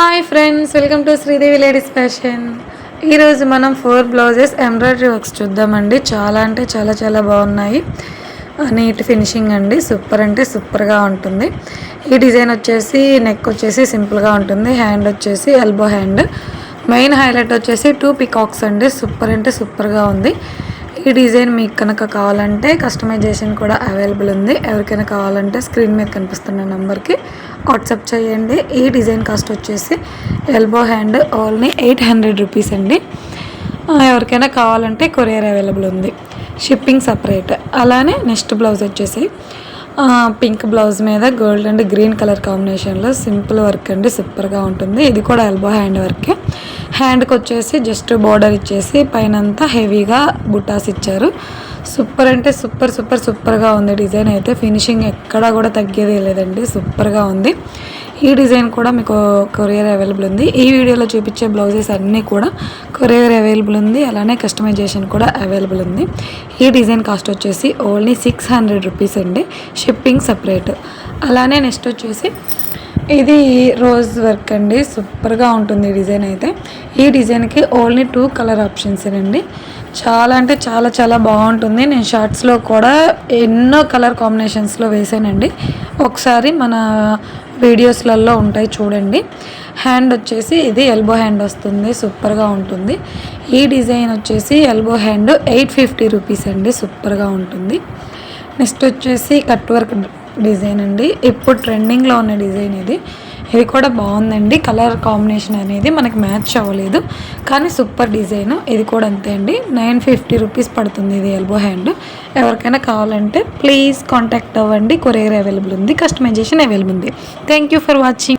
Hi friends, welcome to Sridevi ladies fashion. ఈరోజు మనం 4 blouses embroidery works చూద్దామండి. చాలా అంటే చాలా చాలా బాగున్నాయి. నీట్ ఫినిషింగ్ అండి. సూపర్ అంటే సూపర్గా ఉంటుంది. ఈ డిజైన్ వచ్చేసి నెక్ వచ్చేసి సింపుల్గా ఉంటుంది. హ్యాండ్ వచ్చేసి ఎల్బో హ్యాండ్. మెయిన్ హైలైట్ వచ్చేసి 2 పికాక్స్ అండి. సూపర్ అంటే సూపర్గా ఉంది. ఈ డిజైన్ మీకు కనుక కావాలంటే కస్టమైజేషన్ కూడా అవైలబుల్ ఉంది. ఎవరికైనా కావాలంటే స్క్రీన్ మీద కనిపిస్తున్న నెంబర్కి వాట్సాప్ చేయండి. ఈ డిజైన్ కాస్ట్ వచ్చేసి ఎల్బో హ్యాండ్ ఓన్లీ 800 రూపీస్ అండి. ఎవరికైనా కావాలంటే కొరియర్ అవైలబుల్ ఉంది, షిప్పింగ్ సపరేట్. అలానే నెక్స్ట్ బ్లౌజ్ వచ్చేసి పింక్ బ్లౌజ్ మీద గోల్డ్ అండ్ గ్రీన్ కలర్ కాంబినేషన్లో సింపుల్ వర్క్ అండి. సూపర్గా ఉంటుంది. ఇది కూడా ఎల్బో హ్యాండ్ వర్కే. హ్యాండ్కి వచ్చేసి జస్ట్ బోర్డర్ ఇచ్చేసి పైనంతా హెవీగా బుటాస్ ఇచ్చారు. సూపర్ అంటే సూపర్గా ఉంది. డిజైన్ అయితే ఫినిషింగ్ ఎక్కడా కూడా తగ్గేది లేదండి. సూపర్గా ఉంది. ఈ డిజైన్ కూడా మీకు కొరియర్ అవైలబుల్ ఉంది. ఈ వీడియోలో చూపించే బ్లౌజెస్ అన్నీ కూడా కొరియర్ అవైలబుల్ ఉంది. అలానే కస్టమైజేషన్ కూడా అవైలబుల్ ఉంది. ఈ డిజైన్ కాస్ట్ వచ్చేసి ఓన్లీ 600 రూపీస్ అండి, షిప్పింగ్ సపరేట్. అలానే నెక్స్ట్ వచ్చేసి ఇది రోజ్ వర్క్ అండి. సూపర్గా ఉంటుంది ఈ డిజైన్ అయితే. ఈ డిజైన్కి ఓన్లీ 2 కలర్ ఆప్షన్స్ అండి. చాలా అంటే చాలా చాలా బాగుంటుంది. నేను షార్ట్స్లో కూడా ఎన్నో కలర్ కాంబినేషన్స్లో వేసానండి. ఒకసారి మన వీడియోస్లలో ఉంటాయి చూడండి. హ్యాండ్ వచ్చేసి ఇది ఎల్బో హ్యాండ్ వస్తుంది. సూపర్గా ఉంటుంది. ఈ డిజైన్ వచ్చేసి ఎల్బో హ్యాండ్ 850 రూపీస్ అండి. సూపర్గా ఉంటుంది. నెక్స్ట్ వచ్చేసి కట్ వర్క్ డిజైన్ అండి. ఇప్పుడు ట్రెండింగ్లో ఉన్న డిజైన్ ఇది. ఇది కూడా బాగుందండి. కలర్ కాంబినేషన్ అనేది మనకి మ్యాచ్ అవ్వలేదు, కానీ సూపర్ డిజైన్. ఇది కూడా అంతే అండి. 950 రూపీస్ పడుతుంది ఇది ఎల్బో హ్యాండ్. ఎవరికైనా కావాలంటే ప్లీజ్ కాంటాక్ట్ అవ్వండి. కొరియర్ అవైలబుల్ ఉంది, కస్టమైజేషన్ అవైలబుల్ ఉంది. Thank you for watching.